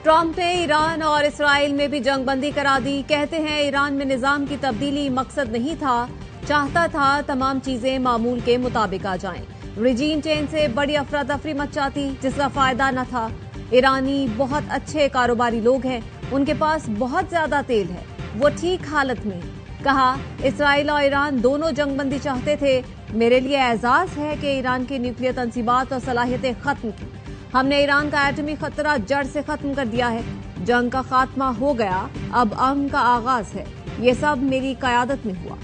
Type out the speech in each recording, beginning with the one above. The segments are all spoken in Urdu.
ٹرمپ نے ایران اور اسرائیل میں بھی جنگ بندی کرا دی. کہتے ہیں ایران میں نظام کی تبدیلی مقصد نہیں تھا، چاہتا تھا تمام چیزیں معمول کے مطابق آ جائیں. ریجیم چینج سے بڑی افراتفری مچ جاتی جس کا فائدہ نہ تھا. ایرانی بہت اچھے کاروباری لوگ ہیں، ان کے پاس بہت زیادہ تیل ہے، وہ ٹھیک حالت میں. کہا اسرائیل اور ایران دونوں جنگ بندی چاہتے تھے. میرے لیے اعزاز ہے کہ ایران کی نیوکلیئر تنصیبات اور صلاحیتیں ختم کی. ہم نے ایران کا ایٹمی خطرہ جڑ سے ختم کر دیا ہے. جنگ کا خاتمہ ہو گیا، اب امن کا آغاز ہے. یہ سب میری قیادت میں ہوا.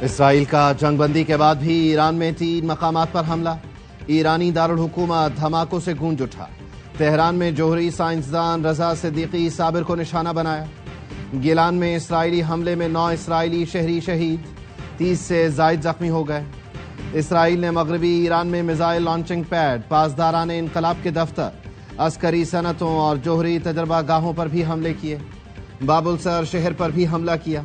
اسرائیل کا جنگ بندی کے بعد بھی ایران میں 3 مقامات پر حملہ. ایرانی دارالحکومت دھماکوں سے گونج اٹھا. تہران میں جوہری سائنسدان رضا صدیقی صابر کو نشانہ بنایا. گیلان میں اسرائیلی حملے میں 9 اسرائیلی شہری شہید، 30 سے زائد زخمی ہو گئے. اسرائیل نے مغربی ایران میں میزائل لانچنگ پیڈ، پاسداران انقلاب کے دفتر، عسکری صنعتوں اور جوہری تجربہ گاہوں پر بھی حملے کیے. باب السر شہر پر بھی حملہ کیا.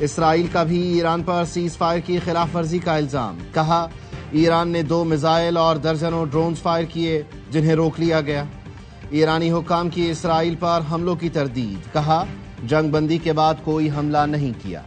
اسرائیل کا بھی ایران پر سیز فائر کی خلاف ورزی کا الزام. کہا ایران نے 2 میزائل اور درجنوں ڈرونز فائر کیے جنہیں روک لیا گیا. ایرانی حکام کی اسرائیل پر حملوں کی تردید. کہا جنگ بندی کے بعد کوئی حملہ نہیں کیا.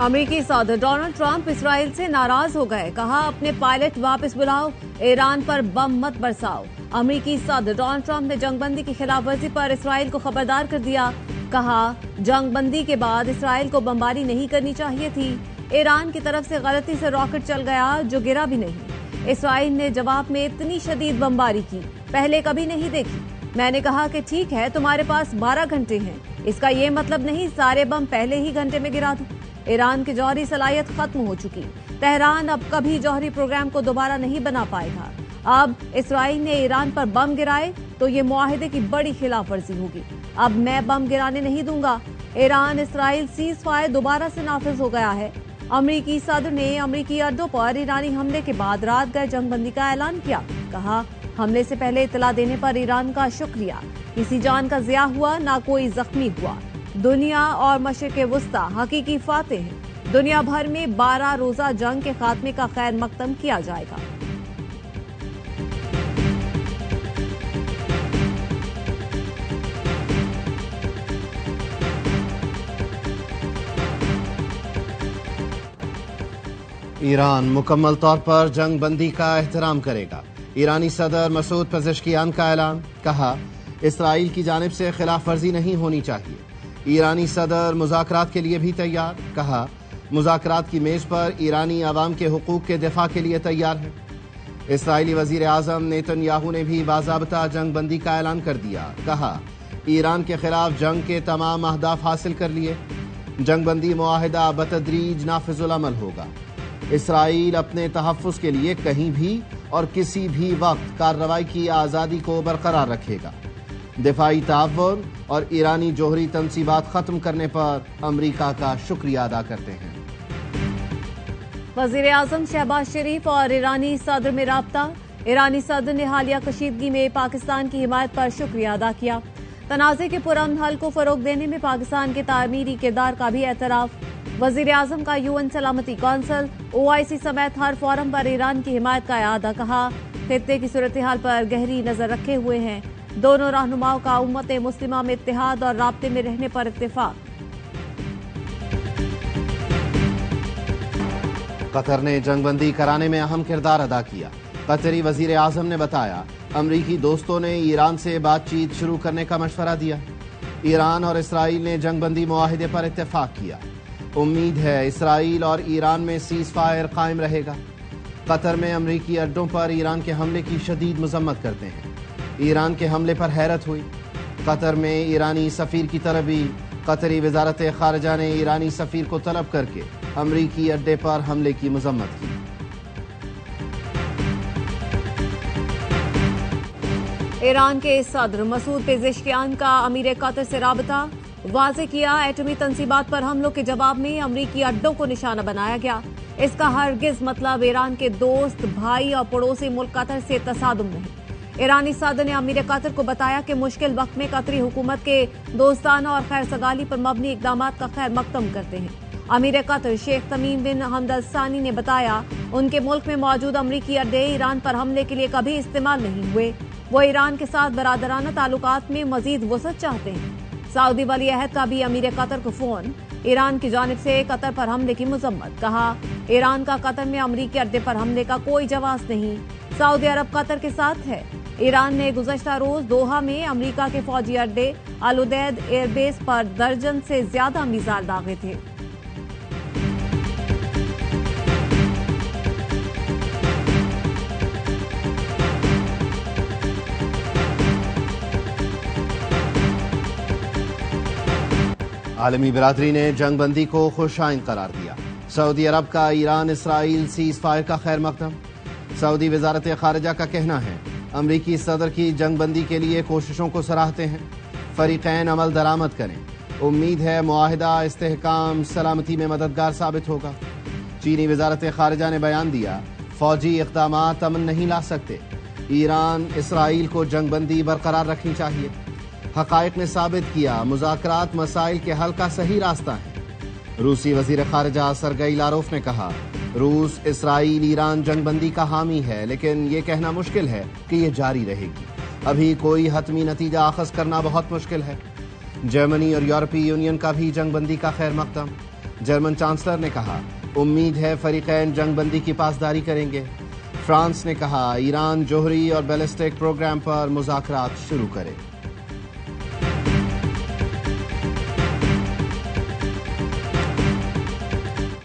امریکی صدر ڈونلڈ ٹرمپ اسرائیل سے ناراض ہو گئے. کہا اپنے پائلٹ واپس بلاؤ، ایران پر بم مت برساؤ. امریکی صدر ڈونلڈ ٹرمپ نے جنگ بندی کی خلاف ورزی پر اسرائیل کو خبردار کر دیا. کہا جنگ بندی کے بعد اسرائیل کو بمباری نہیں کرنی چاہیے تھی. ایران کی طرف سے غلطی سے راکٹ چل گیا جو گرا بھی نہیں. اسرائیل نے جواب میں اتنی شدید بمباری کی پہلے کبھی نہیں دیکھی. میں نے کہا کہ ٹھیک ہے تمہارے پاس 12 گھنٹے ہیں، اس کا یہ مطلب نہیں سارے بم پہلے ہی گھنٹے میں گرا دوں. ایران کی جوہری صلاحیت ختم ہو چکی. تہران اب کبھی جوہری پروگرام کو دوبارہ نہیں بنا پائے گا. اب اسرائیل نے ایران پر بم گرائے تو یہ معاہدے کی بڑی خلاف ورزی ہوگی. اب میں بم گرانے نہیں دوں گا. ایران اسرائیل سیز فائر دوبارہ سے نافذ ہو گیا ہے. امریکی صدر نے امریکی اڈوں پر ایرانی حملے کے بعد رات گئے جنگ بندی کا اعلان کیا. کہا حملے سے پہلے اطلاع دینے پر ایران کا شکریہ. کسی جان کا ضیاع ہوا، نہ کوئی زخمی ہوا. دنیا اور مشرق وسطی حقیقی فاتح ہیں. دنیا بھر میں 12 روزہ جنگ کے خاتمے کا خیر مقدم کیا جائے گا. ایران مکمل طور پر جنگ بندی کا احترام کرے گا. ایرانی صدر مسعود پزشکیان کا اعلان. کہا اسرائیل کی جانب سے خلاف ورزی نہیں ہونی چاہیے. ایرانی صدر مذاکرات کے لیے بھی تیار. کہا مذاکرات کی میز پر ایرانی عوام کے حقوق کے دفاع کے لیے تیار ہے. اسرائیلی وزیر اعظم نیتن یاہو نے بھی باضابطہ جنگ بندی کا اعلان کر دیا. کہا ایران کے خلاف جنگ کے تمام اہداف حاصل کر لیے. جنگ بندی معاہدہ بتدریج نافذ العمل ہوگا. اسرائیل اپنے تحفظ کے لیے کہیں بھی اور کسی بھی وقت کارروائی کی آزادی کو برقرار رکھے گا. دفاعی تعاون اور ایرانی جوہری تنصیبات ختم کرنے پر امریکہ کا شکریہ ادا کرتے ہیں. وزیر اعظم شہباز شریف اور ایرانی صدر میں رابطہ. ایرانی صدر نے حالیہ کشیدگی میں پاکستان کی حمایت پر شکریہ ادا کیا. تنازع کے پرامن حل کو فروغ دینے میں پاکستان کے تعمیری کردار کا بھی اعتراف. وزیر اعظم کا UN سلامتی کونسل، OIC سمیت ہر فورم پر ایران کی حمایت کا اعادہ. کہا خطے کی صورتحال پر گہری نظر رکھے ہوئے ہیں. دونوں رہنماؤں کا امت مسلمہ میں اتحاد اور رابطے میں رہنے پر اتفاق. قطر نے جنگ بندی کرانے میں اہم کردار ادا کیا. قطری وزیر اعظم نے بتایا امریکی دوستوں نے ایران سے بات چیت شروع کرنے کا مشورہ دیا. ایران اور اسرائیل نے جنگ بندی معاہدے پر اتفاق کیا. امید ہے اسرائیل اور ایران میں سیز فائر قائم رہے گا. قطر میں امریکی اڈوں پر ایران کے حملے کی شدید مذمت کرتے ہیں. ایران کے حملے پر حیرت ہوئی. قطر میں ایرانی سفیر کی طلبی. قطری وزارت خارجہ نے ایرانی سفیر کو طلب کر کے امریکی اڈے پر حملے کی مذمت کی. ایران کے صدر مسعود پزشکیان کا امیر قطر سے رابطہ. واضح کیا ایٹمی تنصیبات پر حملوں کے جواب میں امریکی اڈوں کو نشانہ بنایا گیا. اس کا ہرگز مطلب ایران کے دوست، بھائی اور پڑوسی ملک قطر سے تصادم نہیں. ایرانی صدر نے امیر قطر کو بتایا کہ مشکل وقت میں قطری حکومت کے دوستانہ اور خیر سگالی پر مبنی اقدامات کا خیر مقدم کرتے ہیں۔ امیر قطر شیخ تمیم بن حمد الثانی نے بتایا ان کے ملک میں موجود امریکی اڈے ایران پر حملے کے لیے کبھی استعمال نہیں ہوئے۔ وہ ایران کے ساتھ برادرانہ تعلقات میں مزید وسعت چاہتے ہیں۔ سعودی ولی عہد کا بھی امیر قطر کو فون، ایران کی جانب سے قطر پر حملے کی مذمت، کہا ایران کا قطر میں امریکی اڈے پر حملے کا کوئی جواز نہیں، سعودی عرب قطر کے ساتھ ہے۔ ایران نے گزشتہ روز دوحہ میں امریکہ کے فوجی اڈے العدید ایئر بیس پر درجن سے زیادہ میزائل داغے تھے۔ عالمی برادری نے جنگ بندی کو خوش آئند قرار دیا۔ سعودی عرب کا ایران اسرائیل سیز فائر کا خیر مقدم۔ سعودی وزارت خارجہ کا کہنا ہے امریکی صدر کی جنگ بندی کے لیے کوششوں کو سراہتے ہیں، فریقین عمل درآمد کریں، امید ہے معاہدہ استحکام سلامتی میں مددگار ثابت ہوگا۔ چینی وزارت خارجہ نے بیان دیا فوجی اقدامات امن نہیں لا سکتے، ایران اسرائیل کو جنگ بندی برقرار رکھنی چاہیے۔ حقائق نے ثابت کیا مذاکرات مسائل کے حل کا صحیح راستہ ہے۔ روسی وزیر خارجہ سرگئی لاروف نے کہا روس اسرائیل ایران جنگ بندی کا حامی ہے، لیکن یہ کہنا مشکل ہے کہ یہ جاری رہے گی، ابھی کوئی حتمی نتیجہ اخذ کرنا بہت مشکل ہے۔ جرمنی اور یورپی یونین کا بھی جنگ بندی کا خیر مقدم۔ جرمن چانسلر نے کہا امید ہے فریقین جنگ بندی کی پاسداری کریں گے۔ فرانس نے کہا ایران جوہری اور بیلسٹک پروگرام پر مذاکرات شروع کرے۔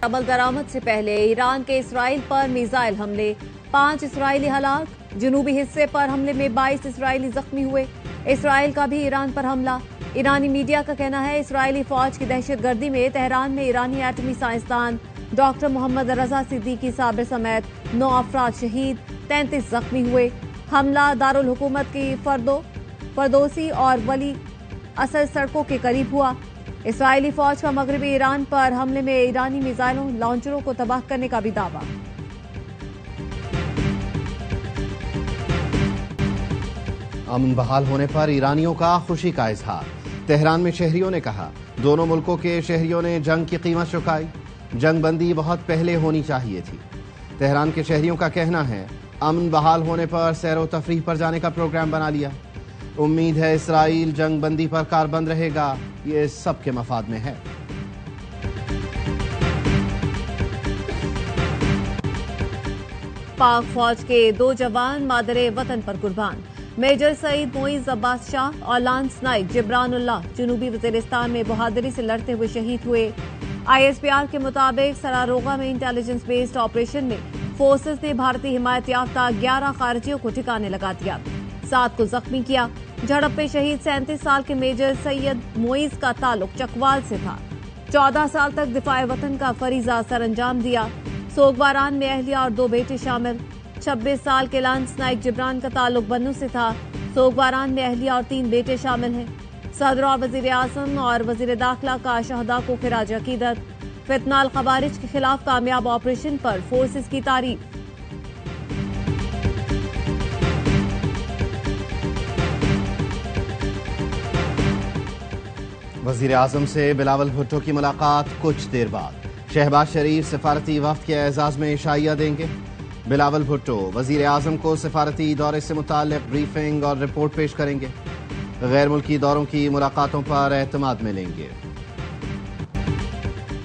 عمل درآمد سے پہلے ایران کے اسرائیل پر میزائل حملے، 5 اسرائیلی ہلاک، جنوبی حصے پر حملے میں 22 اسرائیلی زخمی ہوئے۔ اسرائیل کا بھی ایران پر حملہ، ایرانی میڈیا کا کہنا ہے اسرائیلی فوج کی دہشت گردی میں تہران میں ایرانی ایٹمی سائنسدان ڈاکٹر محمد رضا صدیقی صابر سمیت 9 افراد شہید، 33 زخمی ہوئے۔ حملہ دارالحکومت کی فردوسی اور ولی اصل سڑکوں کے قریب ہوا۔ اسرائیلی فوج کا مغربی ایران پر حملے میں ایرانی میزائلوں لانچروں کو تباہ کرنے کا بھی دعویٰ۔ امن بحال ہونے پر ایرانیوں کا خوشی کا اظہار، تہران میں شہریوں نے کہا دونوں ملکوں کے شہریوں نے جنگ کی قیمت چکائی، جنگ بندی بہت پہلے ہونی چاہیے تھی۔ تہران کے شہریوں کا کہنا ہے امن بحال ہونے پر سیر و تفریح پر جانے کا پروگرام بنا لیا، امید ہے اسرائیل جنگ بندی پر کاربند رہے گا، یہ سب کے مفاد میں ہے۔ پاک فوج کے 2 جوان مادر وطن پر قربان، میجر سعید معیز عباس شاہ اور لانس نائک جبران اللہ جنوبی وزیرستان میں بہادری سے لڑتے ہوئے شہید ہوئے۔ ISPR کے مطابق سراروغا میں انٹیلیجنس بیسڈ آپریشن میں فورسز نے بھارتی حمایت یافتہ 11 خارجیوں کو ٹھکانے لگا دیا، 7 کو زخمی کیا۔ جھڑپ میں شہید 37 سال کے میجر سید معیز کا تعلق چکوال سے تھا، 14 سال تک دفاع وطن کا فریضہ سر انجام دیا۔ سوگواران میں اہلیہ اور 2 بیٹے شامل، 26 سال کے لانس نائک جبران کا تعلق بنو سے تھا، سوگواران میں اہلیہ اور 3 بیٹے شامل ہیں۔ صدر اور وزیر اعظم اور وزیر داخلہ کا شہداء کو خراج عقیدت، فتنہ الخوارج کے خلاف کامیاب آپریشن پر فورسز کی تعریف۔ وزیر اعظم سے بلاول بھٹو کی ملاقات کچھ دیر بعد، شہباز شریف سفارتی وفد کے اعزاز میں عشائیہ دیں گے۔ بلاول بھٹو وزیر اعظم کو سفارتی دورے سے متعلق بریفنگ اور رپورٹ پیش کریں گے، غیر ملکی دوروں کی ملاقاتوں پر اعتماد میں لیں گے۔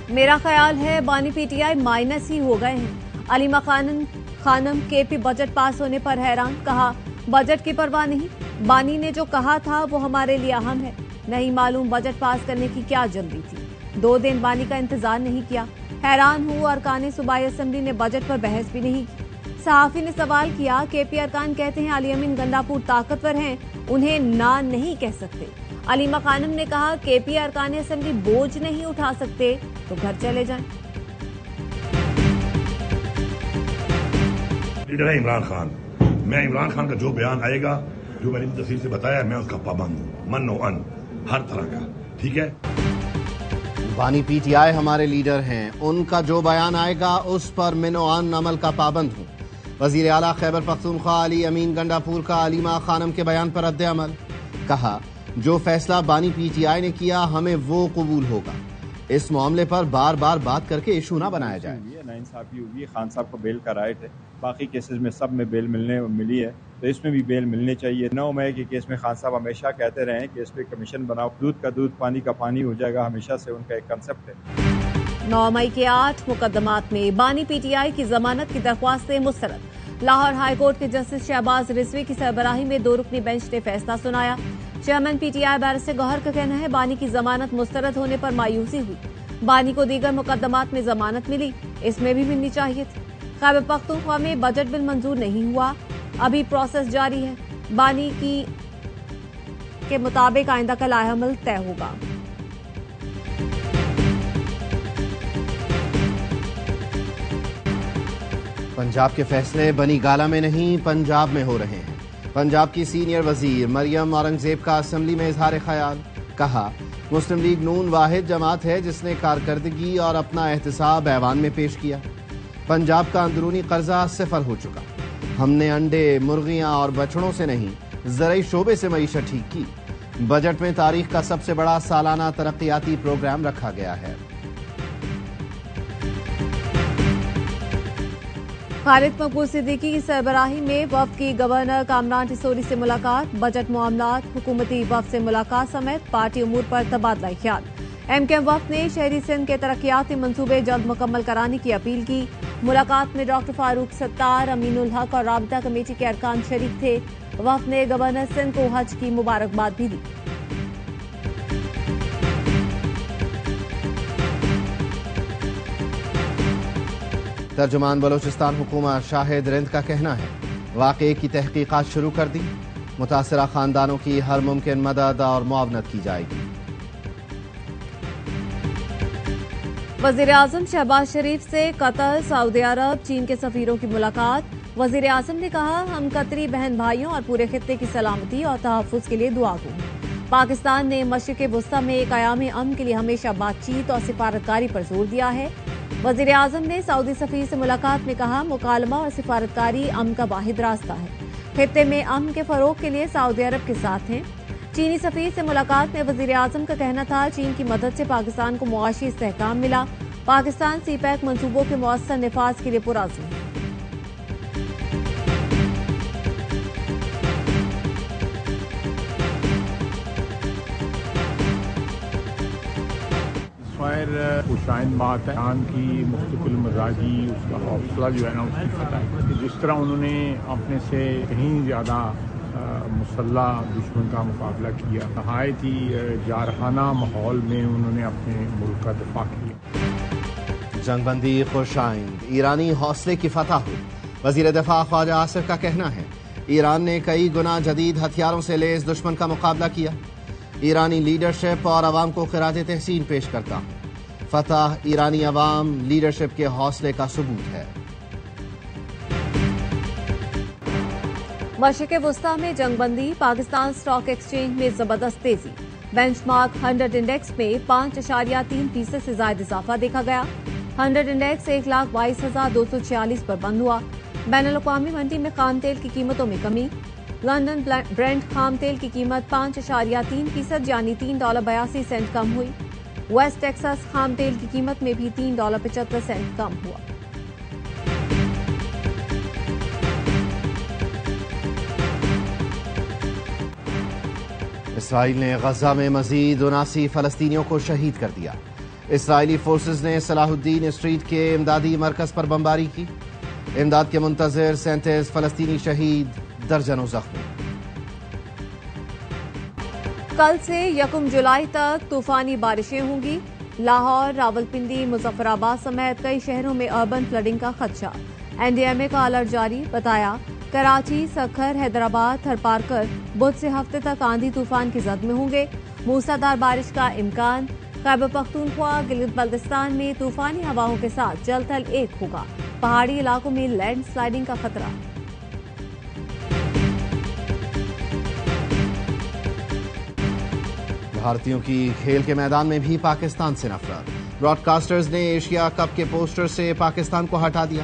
میرا خیال ہے بانی PTI مائنس ہی ہو گئے ہیں، علیمہ خانم KP بجٹ پاس ہونے پر حیران، کہا بجٹ کی پرواہ نہیں، بانی نے جو کہا تھا وہ ہمارے لیے اہم ہے، نہیں معلوم بجٹ پاس کرنے کی کیا جلدی تھی، 2 دن بانی کا انتظار نہیں کیا، حیران ہوں ارکان صوبائی اسمبلی نے بجٹ پر بحث بھی نہیں کی۔ صحافی نے سوال کیا KP ارکان کہتے ہیں علی امین گنڈاپور طاقتور ہیں، انہیں نہ نہیں کہہ سکتے۔ علیمہ خانم نے کہا KP ارکان اسمبلی بوجھ نہیں اٹھا سکتے تو گھر چلے جائیں۔ لیڈر ہے عمران خان، میں عمران خان کا جو بیان آئے گا، جو میں نے تفصیل سے بتایا، میں اس کا پابند ہوں، من و ان ہر طرح کا، ٹھیک ہے۔ بانی PTI ہمارے لیڈر ہیں، ان کا جو بیان آئے گا اس پر من و عن عمل کا پابند ہوں۔ وزیر اعلیٰ خیبر پختونخوا علی امین گنڈاپور کا علیمہ خانم کے بیان پر رد عمل. کہا جو فیصلہ بانی پی ٹی آئی نے کیا ہمیں وہ قبول ہوگا. اس معاملے پر بار بار بات کر کے ایشو نہ بنایا جائے. ناانصافی ہوئی ہے. خان صاحب کو بیل کا رائٹ ہے. باقی کیسز میں سب میں بیل ملی ہے تو اس میں بھی بیل ملنی چاہیے. 9 مئی کے کیس میں خان صاحب ہمیشہ کہتے رہے ہیں کہ اس پہ کمیشن بناؤ. دودھ کا دودھ پانی کا پانی ہو جائے گا. ہمیشہ سے ان کا ایک کنسپٹ ہے. 9 مئی کے 8 مقدمات میں بانی پی ٹی آئی کی ضمانت کی درخواستیں مسترد. لاہور ہائی کورٹ کے جسٹس شہباز رضوی کی سربراہی میں 2 رکنی بینچ نے فیصلہ سنایا. Chairman P T I barrister Gohar کا کہنا ہے بانی کی ضمانت مسترد ہونے پر مایوسی ہوئی. بانی کو دیگر مقدمات میں ضمانت ملی, اس میں بھی ملنی چاہیے تھی. خیبر پختونخوا میں بجٹ بل منظور نہیں ہوا, ابھی پروسیس جاری ہے. بانی کے مطابق آئندہ کا لائحہ عمل طے ہوگا. پنجاب کے فیصلے بنی گالہ میں نہیں پنجاب میں ہو رہے ہیں. پنجاب کی سینئر وزیر مریم اورنگزیب کا اسمبلی میں اظہار خیال. کہا مسلم لیگ نون واحد جماعت ہے جس نے کارکردگی اور اپنا احتساب ایوان میں پیش کیا. پنجاب کا اندرونی قرضہ 0 ہو چکا. ہم نے انڈے, مرغیاں اور بچڑوں سے نہیں زرعی شعبے سے معیشت ٹھیک کی. بجٹ میں تاریخ کا سب سے بڑا سالانہ ترقیاتی پروگرام رکھا گیا ہے. خالد مقبول صدیقی کی سربراہی میں وفد کی گورنر کامران ٹیسوری سے ملاقات. بجٹ معاملات, حکومتی وفد سے ملاقات سمیت پارٹی امور پر تبادلہ خیال. ایم کیو ایم وفد نے شہری سندھ کے ترقیاتی منصوبے جلد مکمل کرانے کی اپیل کی. ملاقات میں ڈاکٹر فاروق ستار, امین الحق اور رابطہ کمیٹی کے ارکان شریک تھے. وفد نے گورنر سندھ کو حج کی مبارکباد بھی دی. ترجمان بلوچستان حکومت شاہد رند کا کہنا ہے واقعے کی تحقیقات شروع کر دی. متاثرہ خاندانوں کی ہر ممکن مدد اور معاونت کی جائے گی. وزیر اعظم شہباز شریف سے قطر, سعودی عرب, چین کے سفیروں کی ملاقات. وزیر اعظم نے کہا ہم قطری بہن بھائیوں اور پورے خطے کی سلامتی اور تحفظ کے لیے دعا گو ہیں. پاکستان نے مشرق وسطی میں قیام امن کے لیے ہمیشہ بات چیت اور سفارتکاری پر زور دیا ہے. وزیر اعظم نے سعودی سفیر سے ملاقات میں کہا مکالمہ اور سفارتکاری امن کا واحد راستہ ہے. خطے میں امن کے فروغ کے لیے سعودی عرب کے ساتھ ہیں. چینی سفیر سے ملاقات میں وزیر اعظم کا کہنا تھا چین کی مدد سے پاکستان کو معاشی استحکام ملا. پاکستان سی پیک منصوبوں کے مؤثر نفاذ کے لیے پرعزم ہے. خوشائند بات ہے ایران کی مستقل مزاجی, اس کا حوصلہ جو ہے نا اس کی فتح ہے. جس طرح انہوں نے اپنے سے کہیں زیادہ مسلح دشمن کا مقابلہ کیا, نہایت ہی جارحانہ ماحول میں انہوں نے اپنے ملک کا دفاع کیا. جنگ بندی خوشائند, ایرانی حوصلے کی فتح ہو. وزیر دفاع خواجہ آصف کا کہنا ہے ایران نے کئی گنا جدید ہتھیاروں سے لیس دشمن کا مقابلہ کیا. ایرانی لیڈرشپ اور عوام کو خراج تحسین پیش کرتا ہوں. فتح ایرانی عوام لیڈرشپ کے حوصلے کا ثبوت ہے. مشرق وسطی میں جنگ بندی, پاکستان اسٹاک ایکسچینج میں زبردست تیزی. بینچ مارک 100 انڈیکس میں 5.3% سے زائد اضافہ دیکھا گیا. 100 انڈیکس 1,22,246 پر بند ہوا. بین الاقوامی منڈی میں خام تیل کی قیمتوں میں کمی. لندن برنٹ خام تیل کی قیمت 5.3% یعنی $3.82 کم ہوئی. ویسٹ ٹیکساس خام تیل کی قیمت میں بھی $3.75 کم ہوا. اسرائیل نے غزہ میں مزید 79 فلسطینیوں کو شہید کر دیا. اسرائیلی فورسز نے صلاح الدین اسٹریٹ کے امدادی مرکز پر بمباری کی. امداد کے منتظر 37 فلسطینی شہید, درجنوں زخمی. کل سے 1 جولائی تک طوفانی بارشیں ہوں گی. لاہور, راولپنڈی, مظفر آباد سمیت کئی شہروں میں اربن فلڈنگ کا خدشہ. NDMA کا الرٹ جاری. بتایا کراچی, سکھر, حیدرآباد, تھرپارکر بدھ سے ہفتے تک آندھی طوفان کی زد میں ہوں گے. موسلادھار بارش کا امکان. خیبر پختونخوا, گلگت بلتستان میں طوفانی ہواؤں کے ساتھ جل تھل ایک ہوگا. پہاڑی علاقوں میں لینڈ سلائیڈنگ کا خطرہ. بھارتیوں کی کھیل کے میدان میں بھی پاکستان سے نفرت. براڈ کاسٹرز نے ایشیا کپ کے پوسٹر سے پاکستان کو ہٹا دیا.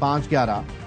5-11